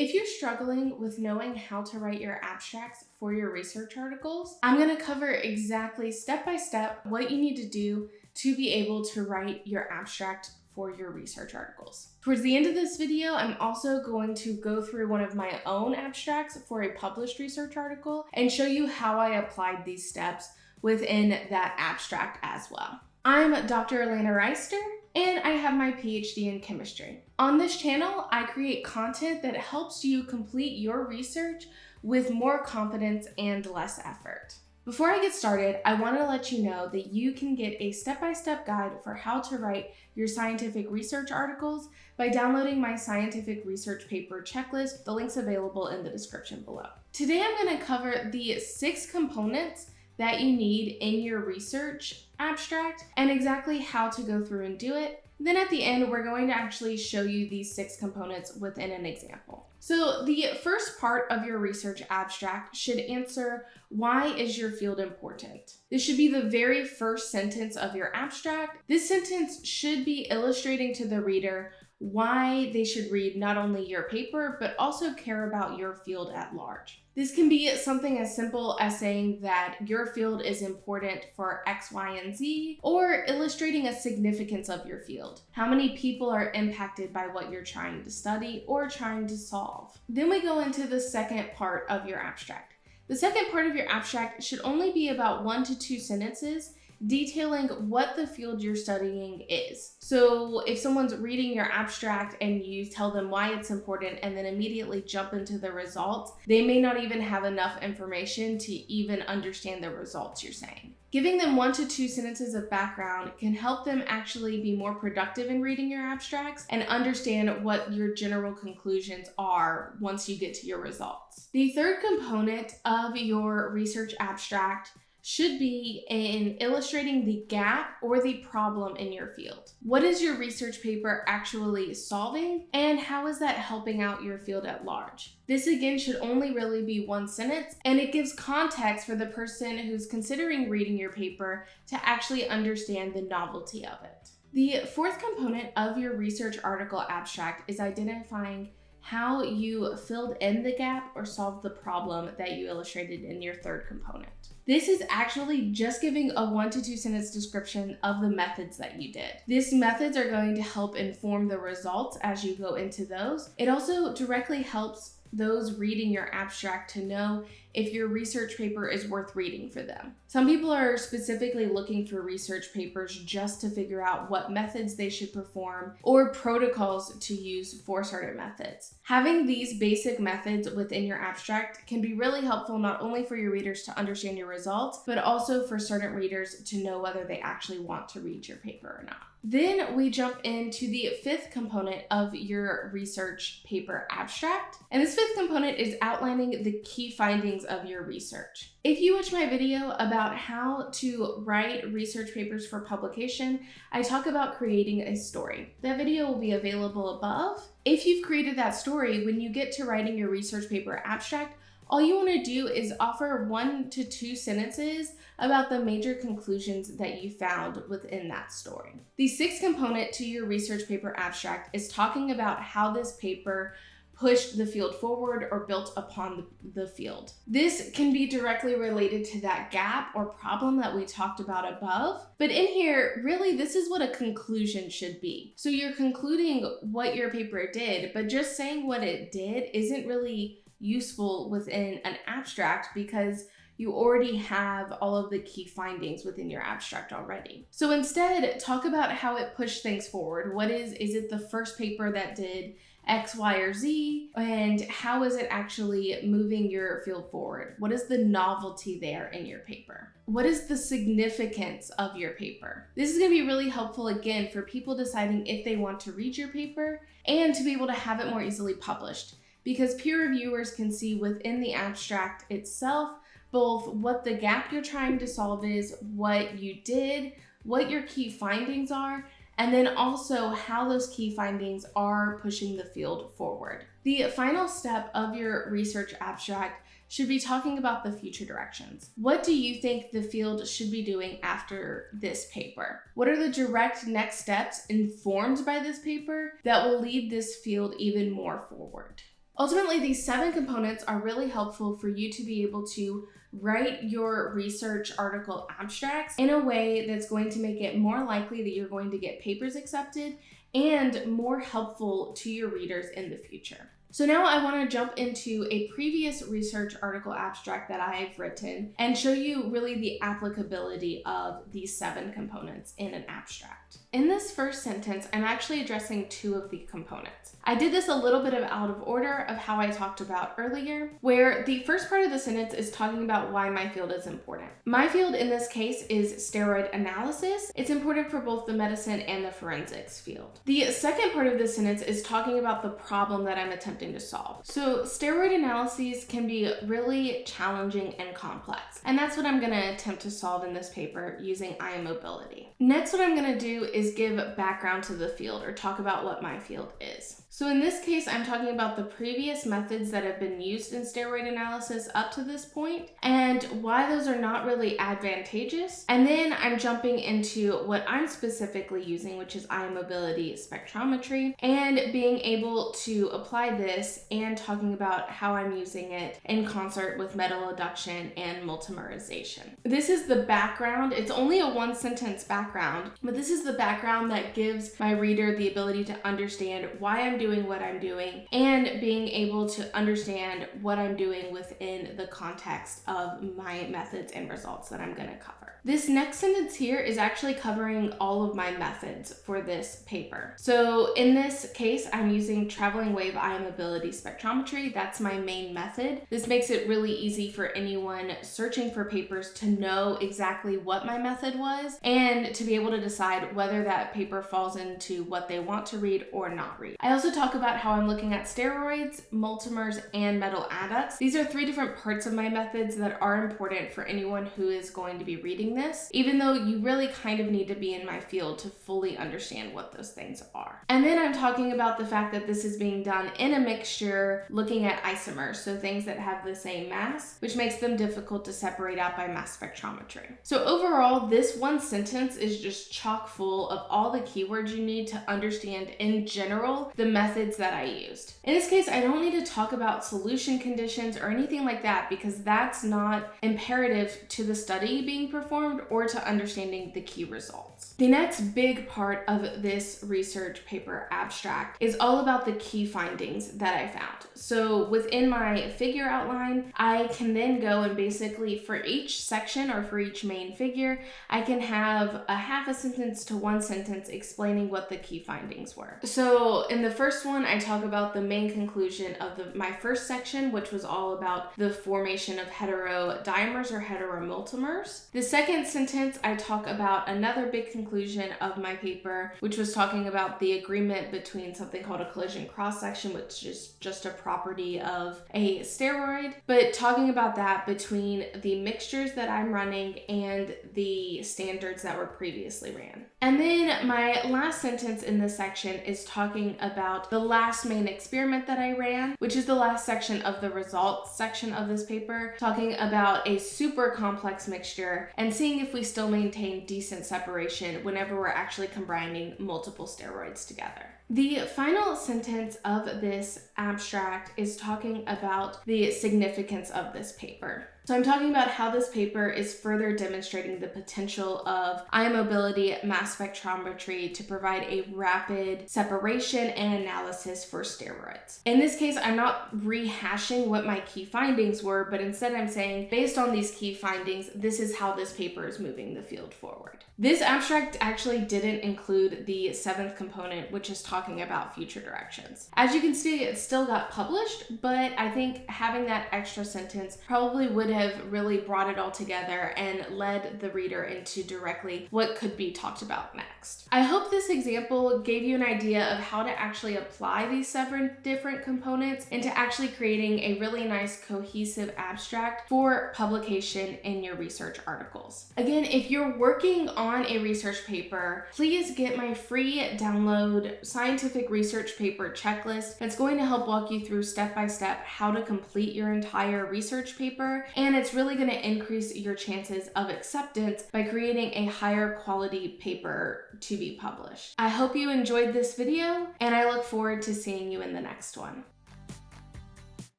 If you're struggling with knowing how to write your abstracts for your research articles, I'm going to cover exactly step by step what you need to do to be able to write your abstract for your research articles. Towards the end of this video, I'm also going to go through one of my own abstracts for a published research article and show you how I applied these steps within that abstract as well. I'm Dr. Elena Reister, and I have my PhD in chemistry. On this channel, I create content that helps you complete your research with more confidence and less effort. Before I get started, I want to let you know that you can get a step-by-step guide for how to write your scientific research articles by downloading my scientific research paper checklist. The link's available in the description below. Today, I'm going to cover the 6 components that you need in your research abstract and exactly how to go through and do it. Then at the end, we're going to actually show you these 6 components within an example. So the first part of your research abstract should answer, why is your field important? This should be the very first sentence of your abstract. This sentence should be illustrating to the reader why they should read not only your paper, but also care about your field at large. This can be something as simple as saying that your field is important for X, Y, and Z, or illustrating a significance of your field. How many people are impacted by what you're trying to study or trying to solve? Then we go into the second part of your abstract. The second part of your abstract should only be about 1 to 2 sentences detailing what the field you're studying is. So if someone's reading your abstract and you tell them why it's important and then immediately jump into the results, they may not even have enough information to even understand the results you're saying. Giving them 1 to 2 sentences of background can help them actually be more productive in reading your abstracts and understand what your general conclusions are once you get to your results. The third component of your research abstract should be in illustrating the gap or the problem in your field. What is your research paper actually solving, and how is that helping out your field at large? This again should only really be 1 sentence, and it gives context for the person who's considering reading your paper to actually understand the novelty of it. The fourth component of your research article abstract is identifying how you filled in the gap or solved the problem that you illustrated in your third component. This is actually just giving a 1 to 2 sentence description of the methods that you did. These methods are going to help inform the results as you go into those. It also directly helps those reading your abstract to know if your research paper is worth reading for them. Some people are specifically looking for research papers just to figure out what methods they should perform or protocols to use for certain methods. Having these basic methods within your abstract can be really helpful not only for your readers to understand your results, but also for certain readers to know whether they actually want to read your paper or not. Then we jump into the 5th component of your research paper abstract. And this 5th component is outlining the key findings of your research. If you watch my video about how to write research papers for publication, I talk about creating a story. That video will be available above. If you've created that story, when you get to writing your research paper abstract, all you want to do is offer 1 to 2 sentences about the major conclusions that you found within that story. The 6th component to your research paper abstract is talking about how this paper pushed the field forward or built upon the field. This can be directly related to that gap or problem that we talked about above. But in here, really, this is what a conclusion should be. So you're concluding what your paper did, but just saying what it did isn't really useful within an abstract because you already have all of the key findings within your abstract already. So instead, talk about how it pushed things forward. Is it the first paper that did X, Y, or Z? And how is it actually moving your field forward? What is the novelty there in your paper? What is the significance of your paper? This is going to be really helpful again for people deciding if they want to read your paper and to be able to have it more easily published, because peer reviewers can see within the abstract itself both what the gap you're trying to solve is, what you did, what your key findings are, and then also how those key findings are pushing the field forward. The final step of your research abstract should be talking about the future directions. What do you think the field should be doing after this paper? What are the direct next steps informed by this paper that will lead this field even more forward? Ultimately, these 7 components are really helpful for you to be able to write your research article abstracts in a way that's going to make it more likely that you're going to get papers accepted and more helpful to your readers in the future. So now I want to jump into a previous research article abstract that I've written and show you really the applicability of these 7 components in an abstract. In this first sentence, I'm actually addressing 2 of the components. I did this a little bit out of order of how I talked about earlier, where the first part of the sentence is talking about why my field is important. My field in this case is steroid analysis. It's important for both the medicine and the forensics field. The second part of the sentence is talking about the problem that I'm attempting to solve. So steroid analyses can be really challenging and complex, and that's what I'm going to attempt to solve in this paper using eye mobility. Next, what I'm going to do is give background to the field or talk about what my field is. So in this case, I'm talking about the previous methods that have been used in steroid analysis up to this point and why those are not really advantageous. And then I'm jumping into what I'm specifically using, which is eye mobility spectrometry, and being able to apply this and talking about how I'm using it in concert with metal adduction and multimerization. This is the background. It's only a 1-sentence background, but this is the background that gives my reader the ability to understand why I'm doing what I'm doing and being able to understand what I'm doing within the context of my methods and results that I'm going to cover. This next sentence here is actually covering all of my methods for this paper. So in this case, I'm using traveling wave eye mobility spectrometry. That's my main method. This makes it really easy for anyone searching for papers to know exactly what my method was and to be able to decide whether that paper falls into what they want to read or not read. I also talk about how I'm looking at steroids, multimers, and metal adducts. These are 3 different parts of my methods that are important for anyone who is going to be reading this, even though you really kind of need to be in my field to fully understand what those things are. And then I'm talking about the fact that this is being done in a mixture looking at isomers, so things that have the same mass, which makes them difficult to separate out by mass spectrometry. So overall, this 1 sentence is just chock full of all the keywords you need to understand in general the methods that I used. In this case, I don't need to talk about solution conditions or anything like that because that's not imperative to the study being performed or to understanding the key results. The next big part of this research paper abstract is all about the key findings that I found. So within my figure outline, I can then go and basically for each section or for each main figure, I can have a half a sentence to 1 sentence explaining what the key findings were. So in the first one, I talk about the main conclusion of my first section, which was all about the formation of heterodimers or heteromultimers. The second sentence, I talk about another big conclusion of my paper, which was talking about the agreement between something called a collision cross-section, which is just a property of a steroid, but talking about that between the mixtures that I'm running and the standards that were previously ran. And then my last sentence in this section is talking about the last main experiment that I ran, which is the last section of the results section of this paper, talking about a super complex mixture and seeing if we still maintain decent separation whenever we're actually combining multiple steroids together. The final sentence of this abstract is talking about the significance of this paper. So I'm talking about how this paper is further demonstrating the potential of eye mobility mass spectrometry to provide a rapid separation and analysis for steroids. In this case, I'm not rehashing what my key findings were, but instead I'm saying, based on these key findings, this is how this paper is moving the field forward. This abstract actually didn't include the 7th component, which is talking about future directions. As you can see, it still got published, but I think having that extra sentence probably would have really brought it all together and led the reader into directly what could be talked about next. I hope this example gave you an idea of how to actually apply these 7 different components into actually creating a really nice cohesive abstract for publication in your research articles. Again, if you're working on a research paper, please get my free download scientific research paper checklist that's going to help walk you through step-by-step how to complete your entire research paper, and it's really going to increase your chances of acceptance by creating a higher quality paper to be published. I hope you enjoyed this video, and I look forward to seeing you in the next one.